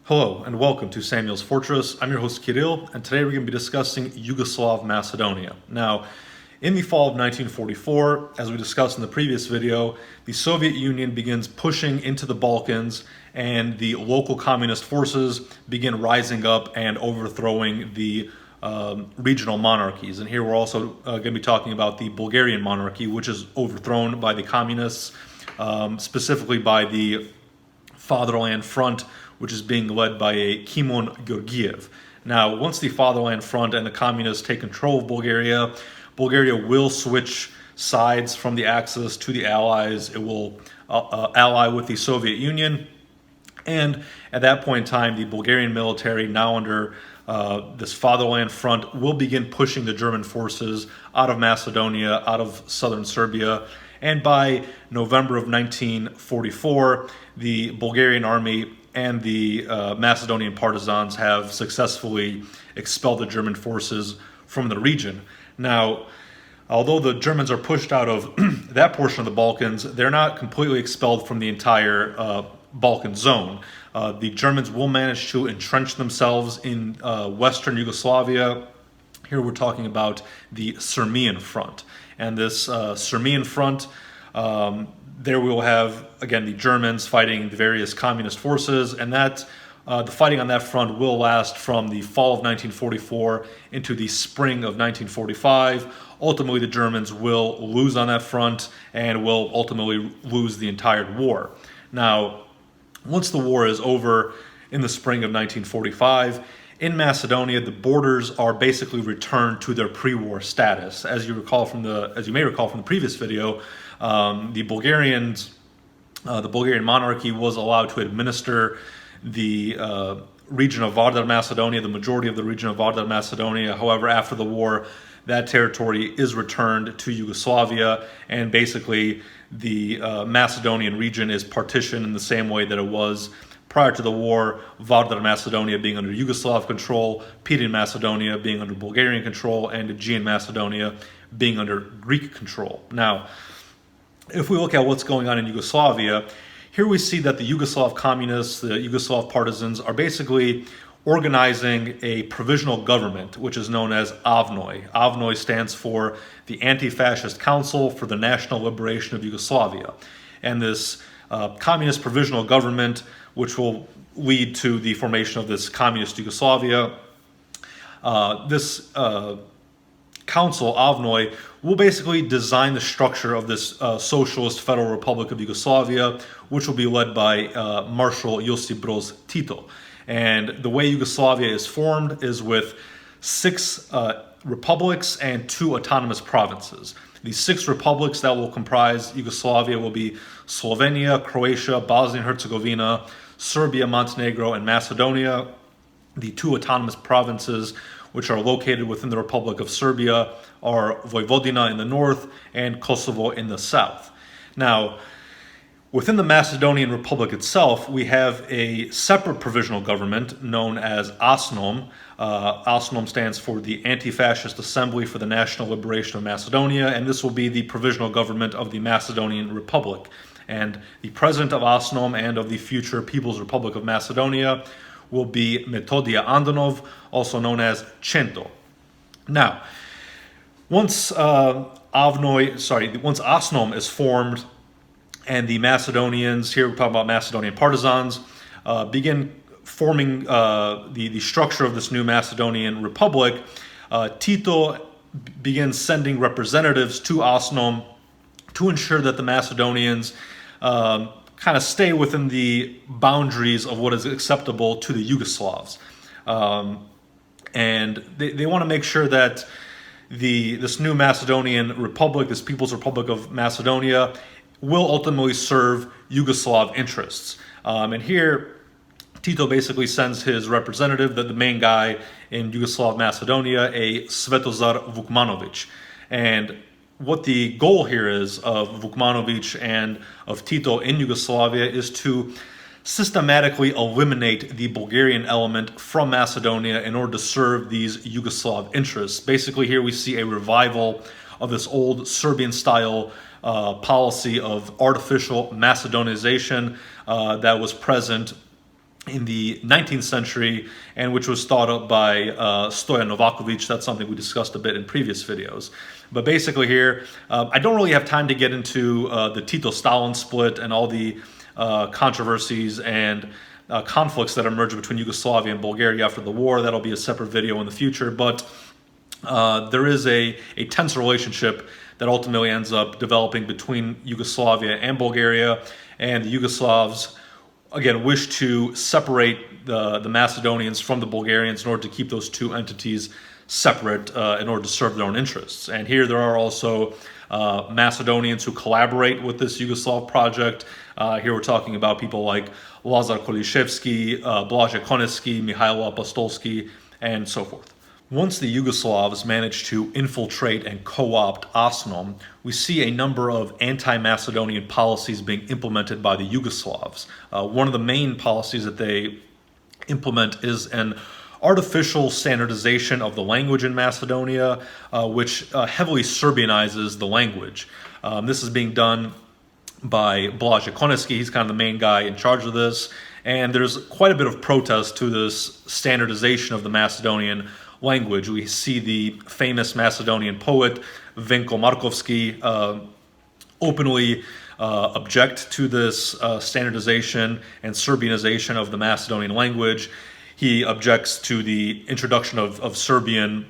Hello and welcome to Samuel's Fortress. I'm your host Kirill, and today we're going to be discussing Yugoslav Macedonia. Now, in the fall of 1944, as we discussed in the previous video, the Soviet Union begins pushing into the Balkans and the local communist forces begin rising up and overthrowing the regional monarchies. And here we're also going to be talking about the Bulgarian monarchy, which is overthrown by the communists, specifically by the Fatherland Front, which is being led by a Kimon Georgiev. Now, once the Fatherland Front and the communists take control of Bulgaria, Bulgaria will switch sides from the Axis to the Allies. It will ally with the Soviet Union. And at that point in time, the Bulgarian military, now under this Fatherland Front, will begin pushing the German forces out of Macedonia, out of southern Serbia. And by November of 1944, the Bulgarian army and the Macedonian partisans have successfully expelled the German forces from the region. Now, although the Germans are pushed out of that portion of the Balkans, they're not completely expelled from the entire Balkan zone. The Germans will manage to entrench themselves in Western Yugoslavia. Here we're talking about the Sirmian Front. And this Sirmian Front, there we will have, again, the Germans fighting the various communist forces, and that the fighting on that front will last from the fall of 1944 into the spring of 1945. Ultimately, the Germans will lose on that front and will ultimately lose the entire war. Now, once the war is over in the spring of 1945, in Macedonia, the borders are basically returned to their pre-war status. As you may recall from the previous video, the Bulgarian monarchy was allowed to administer the region of Vardar Macedonia, the majority of the region of Vardar Macedonia. However, after the war, that territory is returned to Yugoslavia, and basically the Macedonian region is partitioned in the same way that it was prior to the war, Vardar Macedonia being under Yugoslav control, Pirin Macedonia being under Bulgarian control, and Aegean Macedonia being under Greek control. Now, if we look at what's going on in Yugoslavia, here we see that the Yugoslav communists, the Yugoslav partisans, are basically organizing a provisional government, which is known as AVNOI. AVNOI stands for the Anti-Fascist Council for the National Liberation of Yugoslavia. And this communist provisional government, which will lead to the formation of this communist Yugoslavia, this council, AVNOI, will basically design the structure of this Socialist Federal Republic of Yugoslavia, which will be led by Marshal Josip Broz Tito. And the way Yugoslavia is formed is with 6 republics and 2 autonomous provinces. These 6 republics that will comprise Yugoslavia will be Slovenia, Croatia, Bosnia and Herzegovina, Serbia, Montenegro, and Macedonia. The 2 autonomous provinces which are located within the Republic of Serbia are Vojvodina in the north and Kosovo in the south. Now, within the Macedonian Republic itself, we have a separate provisional government known as ASNOM. ASNOM stands for the Anti-Fascist Assembly for the National Liberation of Macedonia, and this will be the provisional government of the Macedonian Republic. And the president of ASNOM and of the future People's Republic of Macedonia will be Metodija Andonov, also known as Cento. Now, once ASNOM is formed, and the Macedonians, here we're talking about Macedonian partisans, begin forming the structure of this new Macedonian Republic, Tito begins sending representatives to ASNOM to ensure that the Macedonians kind of stay within the boundaries of what is acceptable to the Yugoslavs. And they want to make sure that this new Macedonian Republic, this People's Republic of Macedonia, will ultimately serve Yugoslav interests. And here, Tito basically sends his representative, the main guy in Yugoslav Macedonia, a Svetozar Vukmanovic. And what the goal here is of Vukmanovic and of Tito in Yugoslavia is to systematically eliminate the Bulgarian element from Macedonia in order to serve these Yugoslav interests. Basically, here we see a revival of this old Serbian-style policy of artificial Macedonization that was present in the 19th century, and which was thought up by Stoyan Novakovic. That's something we discussed a bit in previous videos. But basically here, I don't really have time to get into the Tito-Stalin split and all the controversies and conflicts that emerged between Yugoslavia and Bulgaria after the war. That'll be a separate video in the future. But there is a tense relationship that ultimately ends up developing between Yugoslavia and Bulgaria, and the Yugoslavs again wish to separate the Macedonians from the Bulgarians in order to keep those two entities separate in order to serve their own interests. And here there are also Macedonians who collaborate with this Yugoslav project. Here we're talking about people like Lazar Kolishevsky, Blaže Koneski, Mihailo Apostolski, and so forth. Once the Yugoslavs managed to infiltrate and co-opt Osnom, we see a number of anti-Macedonian policies being implemented by the Yugoslavs. One of the main policies that they implement is an artificial standardization of the language in Macedonia, which heavily Serbianizes the language. This is being done by Blaže Koneski. He's kind of the main guy in charge of this, and there's quite a bit of protest to this standardization of the Macedonian language. We see the famous Macedonian poet Venko Markovski openly object to this standardization and Serbianization of the Macedonian language. He objects to the introduction of Serbian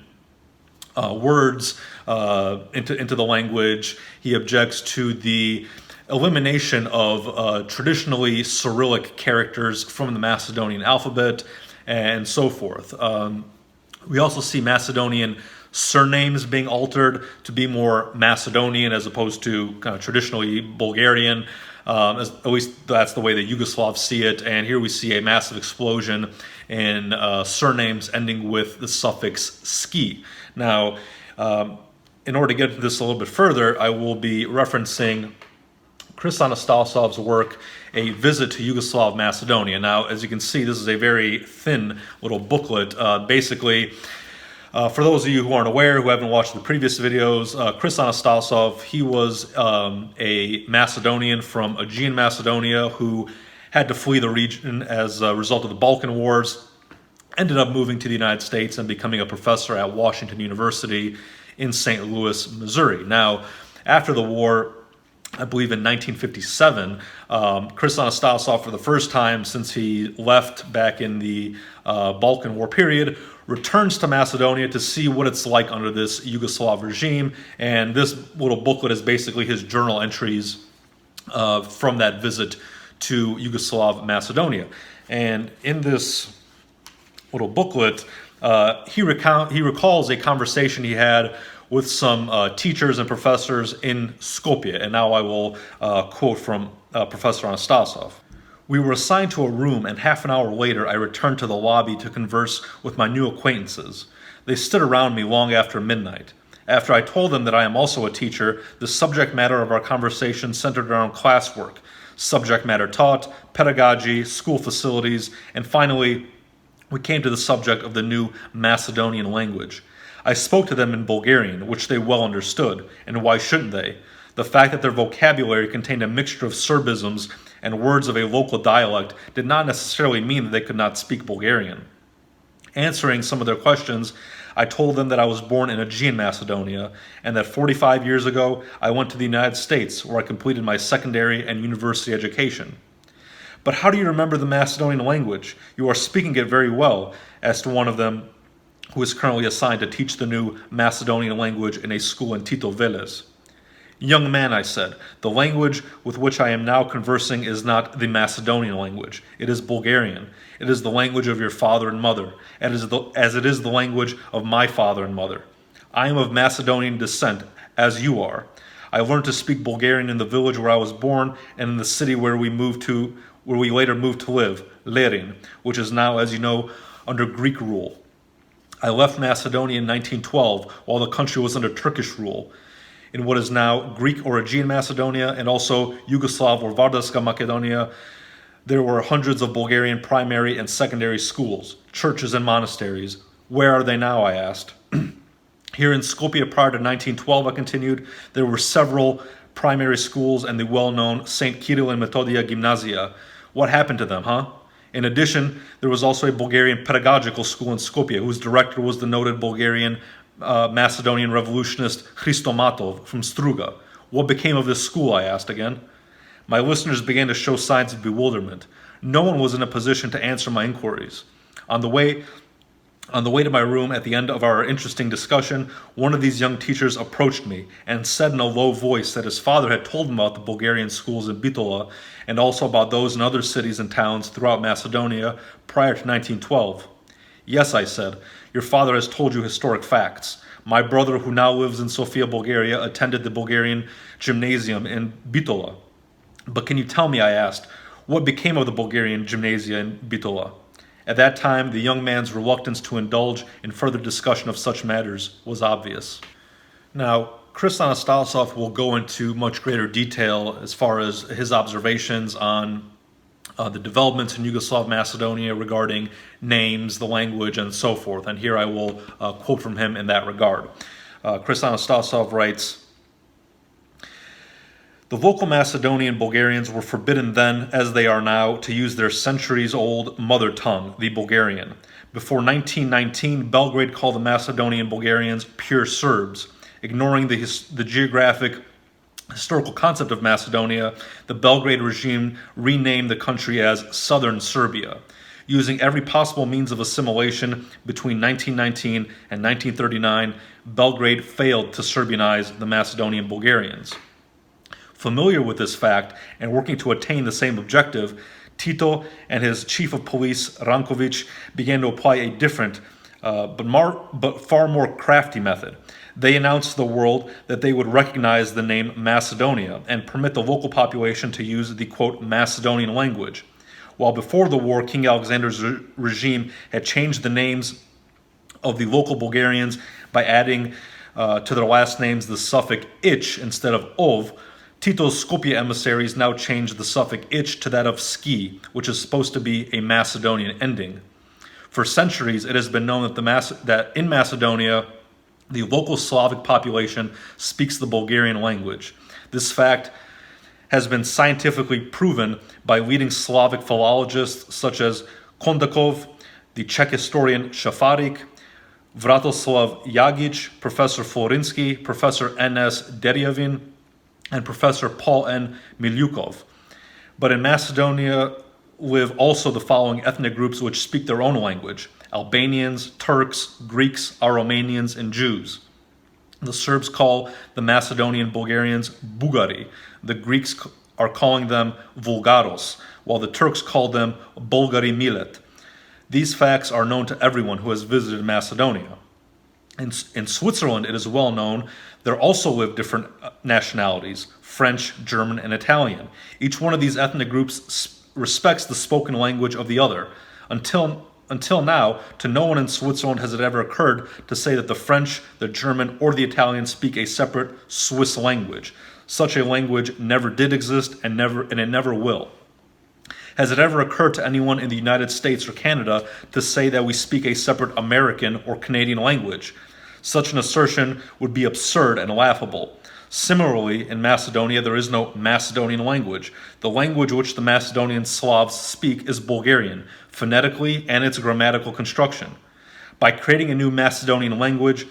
words into the language. He objects to the elimination of traditionally Cyrillic characters from the Macedonian alphabet, and so forth. We also see Macedonian surnames being altered to be more Macedonian as opposed to kind of traditionally Bulgarian. At least that's the way the Yugoslavs see it. And here we see a massive explosion in surnames ending with the suffix ski. Now, in order to get into this a little bit further, I will be referencing Chris Anastasov's work, A Visit to Yugoslav Macedonia. Now, as you can see, this is a very thin little booklet. Basically, for those of you who aren't aware, who haven't watched the previous videos, Chris Anastasov, he was a Macedonian from Aegean Macedonia who had to flee the region as a result of the Balkan Wars, ended up moving to the United States and becoming a professor at Washington University in St. Louis, Missouri. Now, after the war, I believe in 1957, Chris Anastasov, for the first time since he left back in the Balkan War period, returns to Macedonia to see what it's like under this Yugoslav regime. And this little booklet is basically his journal entries from that visit to Yugoslav Macedonia. And in this little booklet, he recalls a conversation he had with some teachers and professors in Skopje. And now I will quote from Professor Anastasov. "We were assigned to a room, and half an hour later I returned to the lobby to converse with my new acquaintances. They stood around me long after midnight. After I told them that I am also a teacher, the subject matter of our conversation centered around classwork, subject matter taught, pedagogy, school facilities, and finally, we came to the subject of the new Macedonian language. I spoke to them in Bulgarian, which they well understood, and why shouldn't they? The fact that their vocabulary contained a mixture of Serbisms and words of a local dialect did not necessarily mean that they could not speak Bulgarian. Answering some of their questions, I told them that I was born in Aegean Macedonia, and that 45 years ago I went to the United States, where I completed my secondary and university education. But how do you remember the Macedonian language? You are speaking it very well," asked one of them, who is currently assigned to teach the new Macedonian language in a school in Tito Veles. "Young man," I said, "the language with which I am now conversing is not the Macedonian language. It is Bulgarian. It is the language of your father and mother, as it is the language of my father and mother. I am of Macedonian descent, as you are. I learned to speak Bulgarian in the village where I was born and in the city where we later moved to live, Lerin, which is now, as you know, under Greek rule. I left Macedonia in 1912 while the country was under Turkish rule. In what is now Greek or Aegean Macedonia and also Yugoslav or Vardarska Macedonia, there were hundreds of Bulgarian primary and secondary schools, churches and monasteries. Where are they now, I asked. Here in Skopje prior to 1912, I continued, there were several primary schools and the well-known St. Kirill and Metodia Gymnasia. What happened to them, huh? In addition, there was also a Bulgarian pedagogical school in Skopje, whose director was the noted Bulgarian Macedonian revolutionist Hristomatov from Struga. What became of this school, I asked again. My listeners began to show signs of bewilderment. No one was in a position to answer my inquiries. On the way to my room at the end of our interesting discussion, one of these young teachers approached me and said in a low voice that his father had told him about the Bulgarian schools in Bitola and also about those in other cities and towns throughout Macedonia prior to 1912. Yes, I said, your father has told you historic facts. My brother, who now lives in Sofia, Bulgaria, attended the Bulgarian gymnasium in Bitola. But can you tell me, I asked, what became of the Bulgarian gymnasia in Bitola? At that time, the young man's reluctance to indulge in further discussion of such matters was obvious. Now, Chris Anastasov will go into much greater detail as far as his observations on the developments in Yugoslav Macedonia regarding names, the language, and so forth. And here I will quote from him in that regard. Chris Anastasov writes, the local Macedonian Bulgarians were forbidden then, as they are now, to use their centuries-old mother tongue, the Bulgarian. Before 1919, Belgrade called the Macedonian Bulgarians pure Serbs. Ignoring the geographic historical concept of Macedonia, the Belgrade regime renamed the country as Southern Serbia. Using every possible means of assimilation between 1919 and 1939, Belgrade failed to Serbianize the Macedonian Bulgarians. Familiar with this fact and working to attain the same objective, Tito and his chief of police, Rankovic, began to apply a different but far more crafty method. They announced to the world that they would recognize the name Macedonia and permit the local population to use the, quote, Macedonian language. While before the war, King Alexander's regime had changed the names of the local Bulgarians by adding to their last names the suffix ich instead of ov, Tito's Skopje emissaries now changed the suffix ich to that of ski, which is supposed to be a Macedonian ending. For centuries, it has been known that in Macedonia, the local Slavic population speaks the Bulgarian language. This fact has been scientifically proven by leading Slavic philologists such as Kondakov, the Czech historian Šafarik, Vratoslav Jagic, Professor Florinsky, Professor N.S. Deryavin, and Professor Paul N. Milyukov. But in Macedonia live also the following ethnic groups which speak their own language: Albanians, Turks, Greeks, Aromanians, and Jews. The Serbs call the Macedonian Bulgarians Bugari. The Greeks are calling them Vulgaros, while the Turks call them Bulgari Millet. These facts are known to everyone who has visited Macedonia. In Switzerland, it is well known there also live different nationalities: French, German, and Italian. Each one of these ethnic groups respects the spoken language of the other. Until now, to no one in Switzerland has it ever occurred to say that the French, the German, or the Italian speak a separate Swiss language. Such a language never did exist and it never will. Has it ever occurred to anyone in the United States or Canada to say that we speak a separate American or Canadian language? Such an assertion would be absurd and laughable. Similarly, in Macedonia, there is no Macedonian language. The language which the Macedonian Slavs speak is Bulgarian, phonetically and its grammatical construction. By creating a new Macedonian language,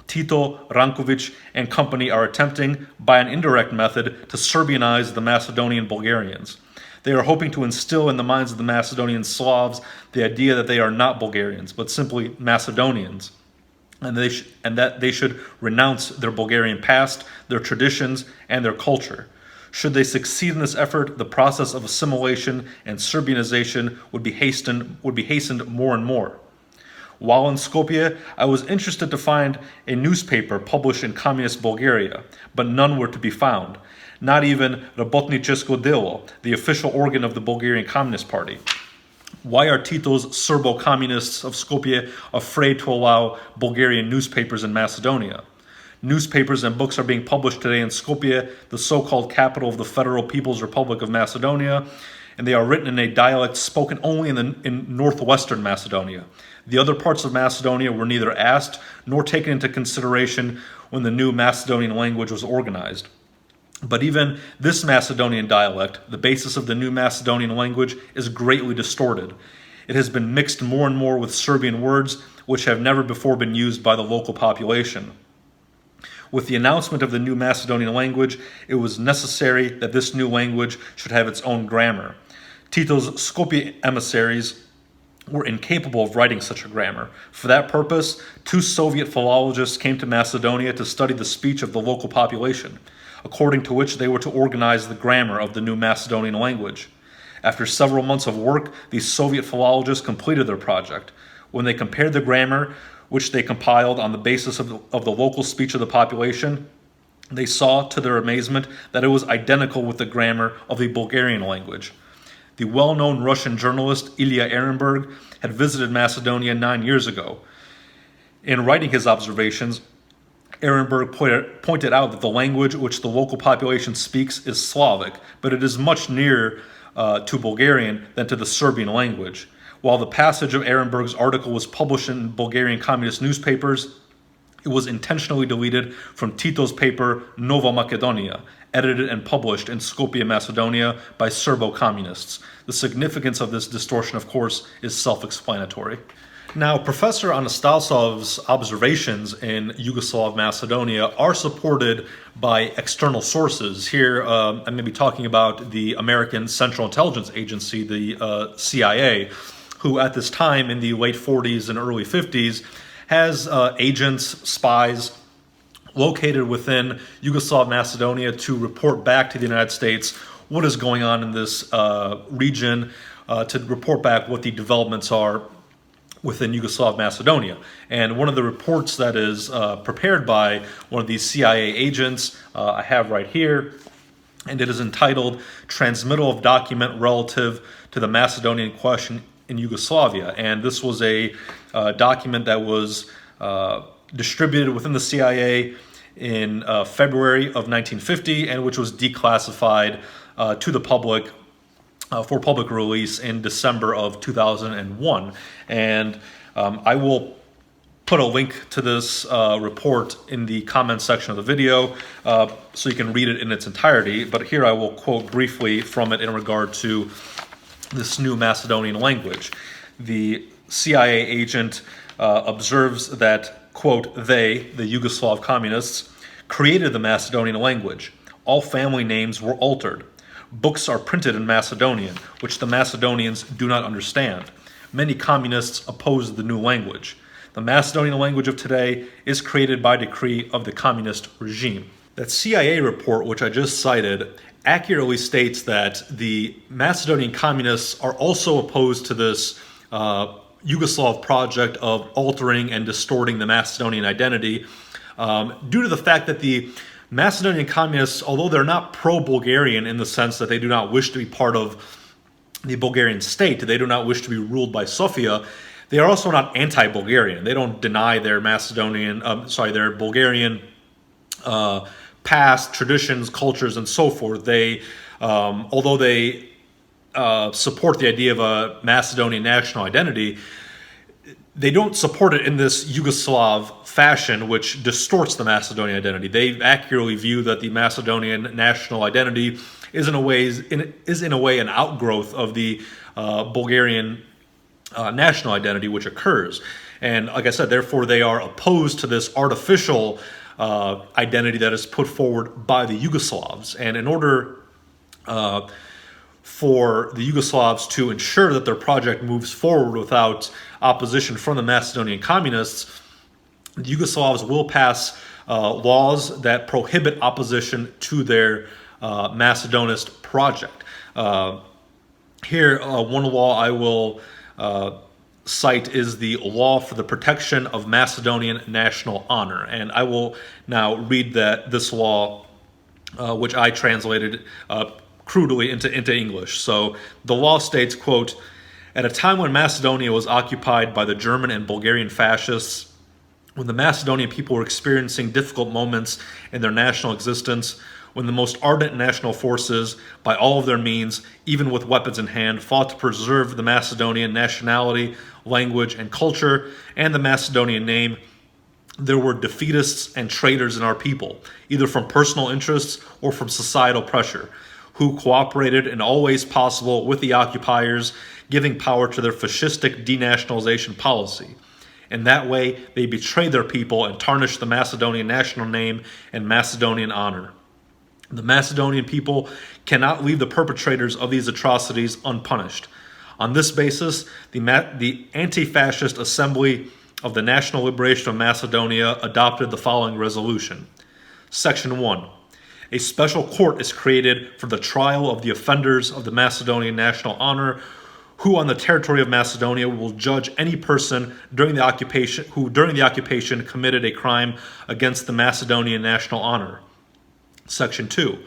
Tito, Rankovic, and company are attempting, by an indirect method, to Serbianize the Macedonian Bulgarians. They are hoping to instill in the minds of the Macedonian Slavs the idea that they are not Bulgarians, but simply Macedonians, and that they should renounce their Bulgarian past, their traditions, and their culture. Should they succeed in this effort, the process of assimilation and Serbianization would be hastened more and more. While in Skopje, I was interested to find a newspaper published in communist Bulgaria, but none were to be found. Not even Rabotnichesko Delo, the official organ of the Bulgarian Communist Party. Why are Tito's Serbo-communists of Skopje afraid to allow Bulgarian newspapers in Macedonia? Newspapers and books are being published today in Skopje, the so-called capital of the Federal People's Republic of Macedonia, and they are written in a dialect spoken only in northwestern Macedonia. The other parts of Macedonia were neither asked nor taken into consideration when the new Macedonian language was organized. But even this Macedonian dialect, the basis of the new Macedonian language, is greatly distorted. It has been mixed more and more with Serbian words, which have never before been used by the local population. With the announcement of the new Macedonian language, it was necessary that this new language should have its own grammar. Tito's Skopje emissaries were incapable of writing such a grammar. For that purpose, two Soviet philologists came to Macedonia to study the speech of the local population, according to which they were to organize the grammar of the new Macedonian language. After several months of work, these Soviet philologists completed their project. When they compared the grammar, which they compiled on the basis of the local speech of the population, they saw, to their amazement, that it was identical with the grammar of the Bulgarian language. The well-known Russian journalist Ilya Ehrenberg had visited Macedonia 9 years ago. In writing his observations, Ehrenberg pointed out that the language which the local population speaks is Slavic, but it is much nearer to Bulgarian than to the Serbian language. While the passage of Ehrenberg's article was published in Bulgarian communist newspapers, it was intentionally deleted from Tito's paper Nova Macedonia, edited and published in Skopje, Macedonia by Serbo-communists. The significance of this distortion, of course, is self-explanatory. Now, Professor Anastasov's observations in Yugoslav Macedonia are supported by external sources. Here, I'm going to be talking about the American Central Intelligence Agency, the CIA, who at this time in the late 40s and early 50s has agents, spies, located within Yugoslav Macedonia to report back to the United States what is going on in this region, to report back what the developments are within Yugoslav Macedonia. And one of the reports that is prepared by one of these CIA agents I have right here, and it is entitled Transmittal of Document Relative to the Macedonian Question in Yugoslavia. And this was a document that was distributed within the CIA in February of 1950, and which was declassified to the public for public release in December of 2001. And I will put a link to this report in the comments section of the video so you can read it in its entirety. But here I will quote briefly from it in regard to this new Macedonian language. The CIA agent observes that, quote, they, the Yugoslav communists, created the Macedonian language. All family names were altered. Books are printed in Macedonian, which the Macedonians do not understand. Many communists oppose the new language. The Macedonian language of today is created by decree of the communist regime. That CIA report, which I just cited, accurately states that the Macedonian communists are also opposed to this Yugoslav project of altering and distorting the Macedonian identity due to the fact that the Macedonian communists, although they're not pro-Bulgarian in the sense that they do not wish to be part of the Bulgarian state, they do not wish to be ruled by Sofia, they are also not anti-Bulgarian. They don't deny their their Bulgarian past, traditions, cultures, and so forth. They, although they support the idea of a Macedonian national identity, they don't support it in this Yugoslav fashion, which distorts the Macedonian identity. They accurately view that the Macedonian national identity is in a way an outgrowth of the Bulgarian national identity, which occurs. And like I said, therefore they are opposed to this artificial identity that is put forward by the Yugoslavs. And in order for the Yugoslavs to ensure that their project moves forward without opposition from the Macedonian communists, the Yugoslavs will pass laws that prohibit opposition to their Macedonist project. Here, one law I will cite is the Law for the Protection of Macedonian National Honor. And I will now read this law, which I translated crudely into English. So the law states, quote, at a time when Macedonia was occupied by the German and Bulgarian fascists, when the Macedonian people were experiencing difficult moments in their national existence, when the most ardent national forces, by all of their means, even with weapons in hand, fought to preserve the Macedonian nationality, language, and culture, and the Macedonian name, there were defeatists and traitors in our people, either from personal interests or from societal pressure, who cooperated in all ways possible with the occupiers, giving power to their fascistic denationalization policy. In that way, they betrayed their people and tarnished the Macedonian national name and Macedonian honor. The Macedonian people cannot leave the perpetrators of these atrocities unpunished. On this basis, the Anti-Fascist Assembly of the National Liberation of Macedonia adopted the following resolution. Section 1. A special court is created for the trial of the offenders of the Macedonian national honor, who on the territory of Macedonia will judge any person during the occupation committed a crime against the Macedonian national honor. Section 2.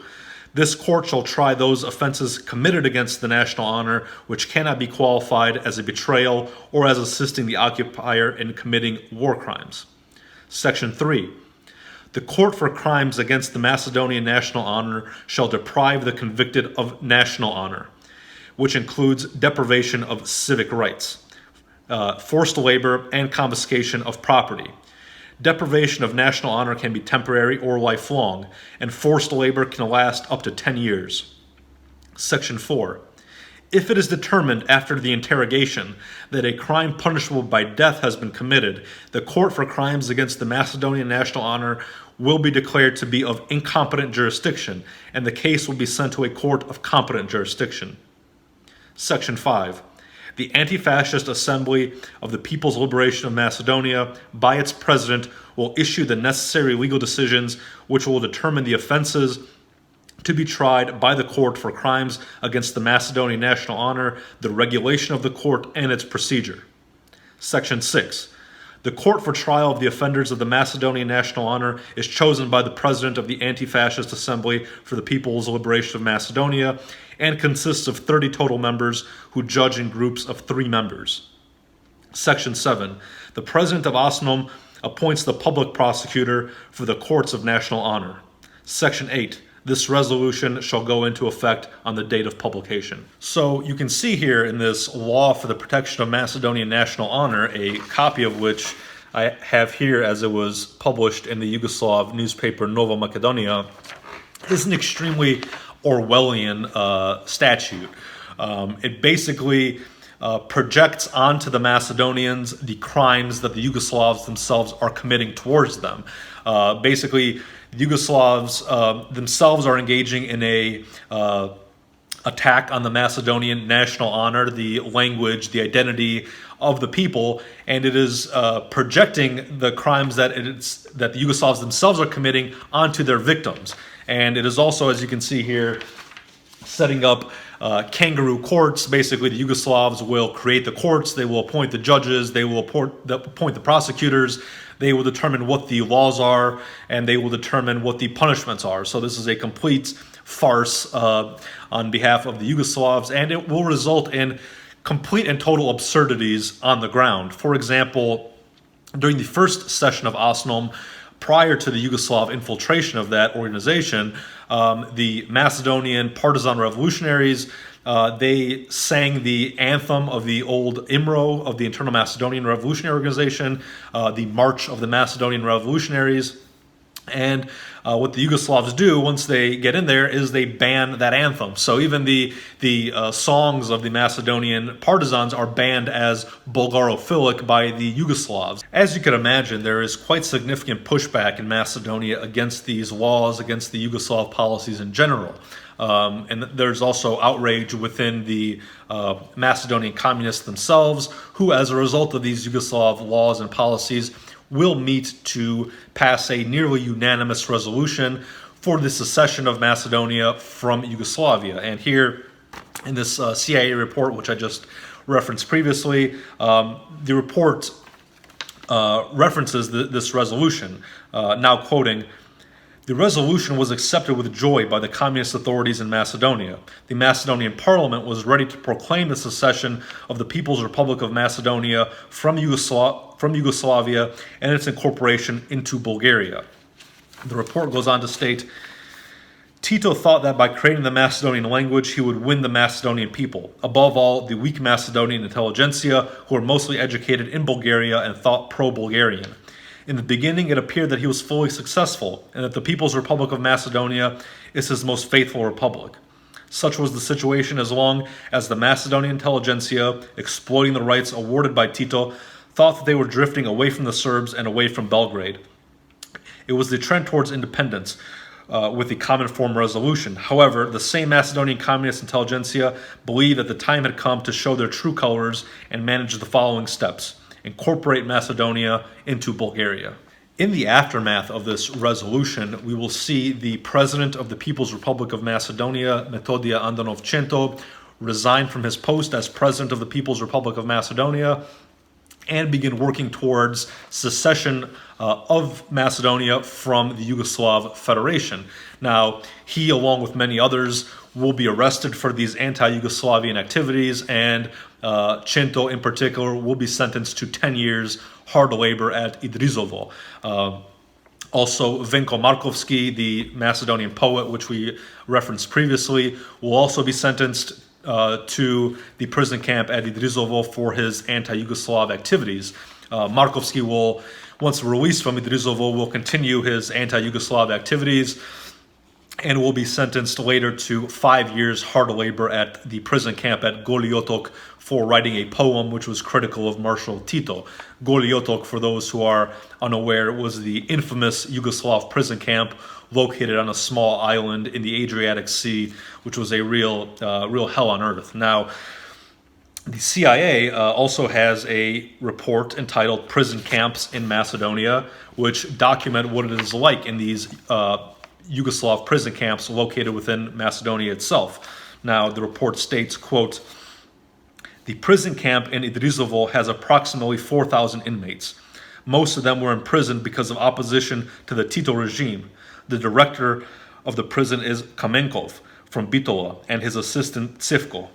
This court shall try those offenses committed against the national honor which cannot be qualified as a betrayal or as assisting the occupier in committing war crimes. Section 3. The court for crimes against the Macedonian national honor shall deprive the convicted of national honor, which includes deprivation of civic rights, forced labor, and confiscation of property. Deprivation of national honor can be temporary or lifelong, and forced labor can last up to 10 years. Section 4. If it is determined after the interrogation that a crime punishable by death has been committed, the court for crimes against the Macedonian national honor will be declared to be of incompetent jurisdiction, and the case will be sent to a court of competent jurisdiction. Section 5. The Anti-Fascist Assembly of the People's Liberation of Macedonia, by its president, will issue the necessary legal decisions which will determine the offenses to be tried by the court for crimes against the Macedonian national honor, the regulation of the court, and its procedure. Section 6. The court for trial of the offenders of the Macedonian national honor is chosen by the president of the Anti-Fascist Assembly for the People's Liberation of Macedonia and consists of 30 total members who judge in groups of 3 members. Section 7. The president of OSNOM appoints the public prosecutor for the courts of national honor. Section 8. This resolution shall go into effect on the date of publication. So you can see here in this law for the protection of Macedonian national honor, a copy of which I have here as it was published in the Yugoslav newspaper Nova Macedonia, is an extremely Orwellian statute. It basically projects onto the Macedonians the crimes that the Yugoslavs themselves are committing towards them. Basically, the Yugoslavs themselves are engaging in a attack on the Macedonian national honor, the language, the identity of the people, and it is projecting the crimes that the Yugoslavs themselves are committing onto their victims. And it is also, as you can see here, setting up kangaroo courts. Basically, the Yugoslavs will create the courts, they will appoint the judges, they will appoint the prosecutors, they will determine what the laws are, and they will determine what the punishments are. So this is a complete farce on behalf of the Yugoslavs, and it will result in complete and total absurdities on the ground. For example, during the first session of OSNOM, prior to the Yugoslav infiltration of that organization, the Macedonian partisan revolutionaries, they sang the anthem of the old IMRO, of the Internal Macedonian Revolutionary Organization, the March of the Macedonian Revolutionaries. And what the Yugoslavs do once they get in there is they ban that anthem. So even the songs of the Macedonian partisans are banned as Bulgarophilic by the Yugoslavs. As you can imagine, there is quite significant pushback in Macedonia against these laws, against the Yugoslav policies in general. And there's also outrage within the Macedonian communists themselves, who, as a result of these Yugoslav laws and policies, will meet to pass a nearly unanimous resolution for the secession of Macedonia from Yugoslavia. And here in this CIA report, which I just referenced previously, the report references this resolution, now quoting, "The resolution was accepted with joy by the communist authorities in Macedonia. The Macedonian parliament was ready to proclaim the secession of the People's Republic of Macedonia from Yugoslavia and its incorporation into Bulgaria." The report goes on to state, "Tito thought that by creating the Macedonian language, he would win the Macedonian people, above all the weak Macedonian intelligentsia, who are mostly educated in Bulgaria and thought pro-Bulgarian. In the beginning, it appeared that he was fully successful and that the People's Republic of Macedonia is his most faithful republic. Such was the situation as long as the Macedonian intelligentsia, exploiting the rights awarded by Tito, thought that they were drifting away from the Serbs and away from Belgrade. It was the trend towards independence with the Common Form Resolution. However, the same Macedonian communist intelligentsia believed that the time had come to show their true colors and manage the following steps: incorporate Macedonia into Bulgaria. In the aftermath of this resolution, we will see the president of the People's Republic of Macedonia, Metodia Andonovcento, resign from his post as president of the People's Republic of Macedonia and begin working towards secession of Macedonia from the Yugoslav Federation. Now, he, along with many others, will be arrested for these anti-Yugoslavian activities, and Cento in particular will be sentenced to 10 years hard labor at Idrizovo. Also, Venko Markovski, the Macedonian poet, which we referenced previously, will also be sentenced to the prison camp at Idrizovo for his anti-Yugoslav activities. Markovski will, once released from Idrizovo, will continue his anti-Yugoslav activities and will be sentenced later to 5 years hard labor at the prison camp at Goli Otok for writing a poem which was critical of Marshal Tito. Goli Otok, for those who are unaware, was the infamous Yugoslav prison camp located on a small island in the Adriatic Sea, which was a real hell on earth. Now, the CIA also has a report entitled Prison Camps in Macedonia, which document what it is like in these Yugoslav prison camps located within Macedonia itself. Now, the report states, quote, "The prison camp in Idrizovo has approximately 4,000 inmates. Most of them were imprisoned because of opposition to the Tito regime. The director of the prison is Kamenkov from Bitola and his assistant Tsivko.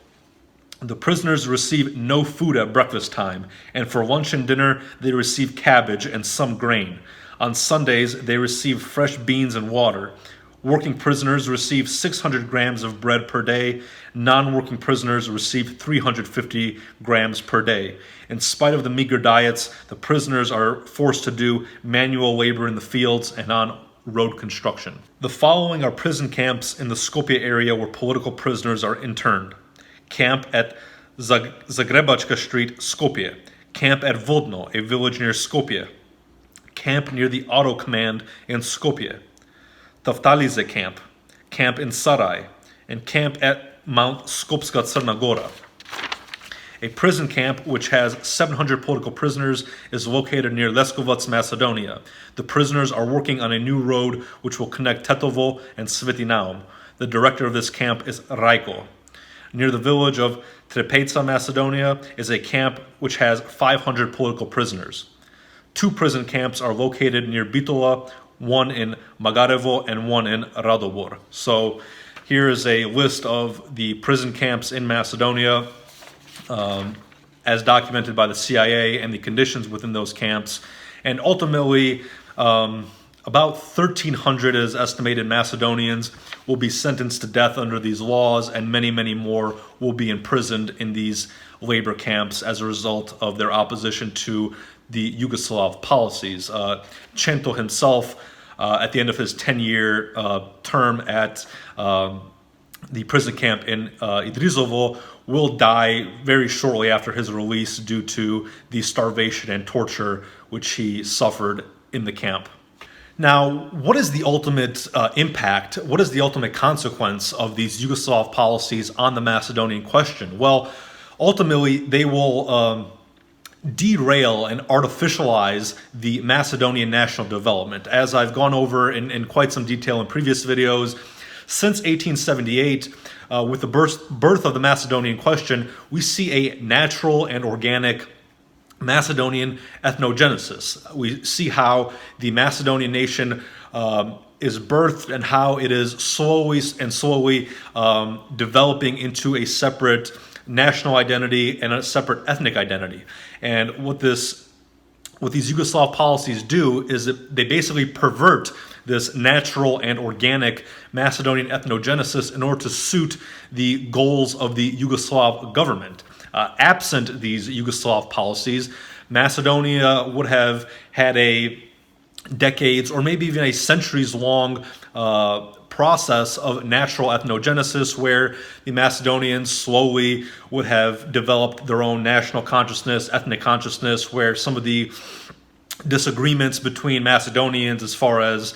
The prisoners receive no food at breakfast time, and for lunch and dinner they receive cabbage and some grain. On Sundays they receive fresh beans and water. Working prisoners receive 600 grams of bread per day. Non-working prisoners receive 350 grams per day. In spite of the meager diets, the prisoners are forced to do manual labor in the fields and on road construction. The following are prison camps in the Skopje area where political prisoners are interned. Camp at Zagrebačka Street, Skopje. Camp at Vodno, a village near Skopje. Camp near the Auto Command in Skopje. Taftalize Camp. Camp in Sarai. And camp at Mount Skopska Crna Gora. A prison camp which has 700 political prisoners is located near Leskovac, Macedonia. The prisoners are working on a new road which will connect Tetovo and Sveti Naum. The director of this camp is Rajko. Near the village of Trepeca, Macedonia, is a camp which has 500 political prisoners. 2 prison camps are located near Bitola, one in Magarevo and one in Radobor. So here is a list of the prison camps in Macedonia as documented by the CIA and the conditions within those camps. And ultimately, about 1,300 is estimated Macedonians will be sentenced to death under these laws, and many, many more will be imprisoned in these labor camps as a result of their opposition to the Yugoslav policies. Cento himself, at the end of his 10-year term at the prison camp in Idrizovo, will die very shortly after his release due to the starvation and torture which he suffered in the camp. Now, what is the ultimate impact? What is the ultimate consequence of these Yugoslav policies on the Macedonian question? Well, ultimately, they will derail and artificialize the Macedonian national development. As I've gone over in quite some detail in previous videos, since 1878, with the birth of the Macedonian question, we see a natural and organic Macedonian ethnogenesis. We see how the Macedonian nation is birthed and how it is slowly developing into a separate national identity and a separate ethnic identity. And what these Yugoslav policies do is that they basically pervert this natural and organic Macedonian ethnogenesis in order to suit the goals of the Yugoslav government. Absent these Yugoslav policies, Macedonia would have had a decades or maybe even a centuries-long process of natural ethnogenesis, where the Macedonians slowly would have developed their own national consciousness, ethnic consciousness, where some of the disagreements between Macedonians as far as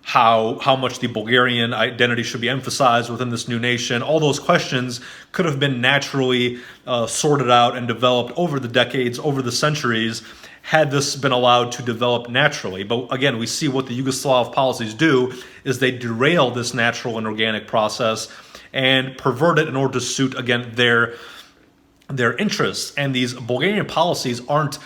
how much the Bulgarian identity should be emphasized within this new nation, all those questions could have been naturally sorted out and developed over the decades, over the centuries, had this been allowed to develop naturally. But again, we see what the Yugoslav policies do is they derail this natural and organic process and pervert it in order to suit, again, their interests. And these Bulgarian policies aren't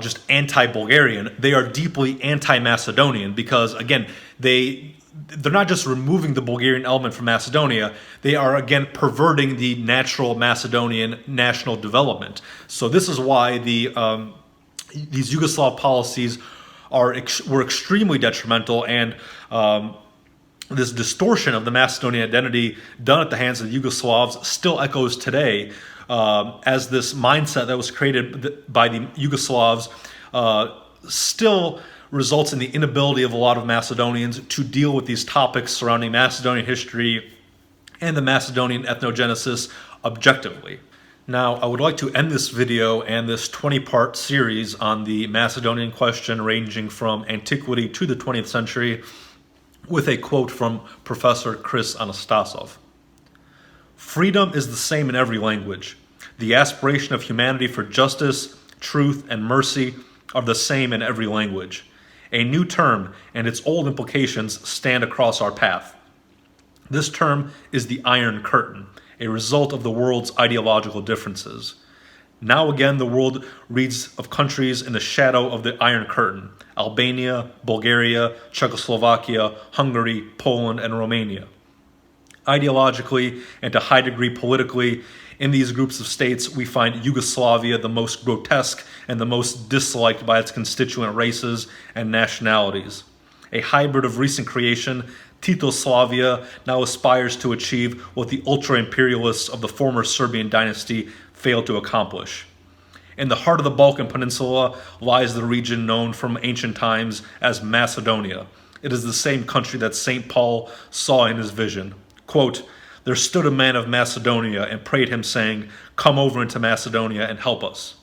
just anti-Bulgarian, they are deeply anti-Macedonian, because again, they're not just removing the Bulgarian element from Macedonia, they are again perverting the natural Macedonian national development. So this is why these Yugoslav policies were extremely detrimental, and this distortion of the Macedonian identity done at the hands of the Yugoslavs still echoes today, as this mindset that was created by the Yugoslavs still results in the inability of a lot of Macedonians to deal with these topics surrounding Macedonian history and the Macedonian ethnogenesis objectively. Now, I would like to end this video and this 20-part series on the Macedonian question ranging from antiquity to the 20th century with a quote from Professor Chris Anastasov. "Freedom is the same in every language. The aspiration of humanity for justice, truth, and mercy are the same in every language. A new term and its old implications stand across our path. This term is the Iron Curtain, a result of the world's ideological differences. Now again, the world reads of countries in the shadow of the Iron Curtain: Albania, Bulgaria, Czechoslovakia, Hungary, Poland, and Romania. Ideologically, and to a high degree politically, in these groups of states, we find Yugoslavia the most grotesque and the most disliked by its constituent races and nationalities. A hybrid of recent creation, Titoslavia now aspires to achieve what the ultra-imperialists of the former Serbian dynasty failed to accomplish. In the heart of the Balkan Peninsula lies the region known from ancient times as Macedonia. It is the same country that St. Paul saw in his vision. Quote, "There stood a man of Macedonia and prayed him, saying, 'Come over into Macedonia and help us.'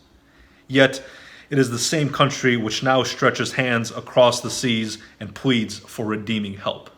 Yet it is the same country which now stretches hands across the seas and pleads for redeeming help."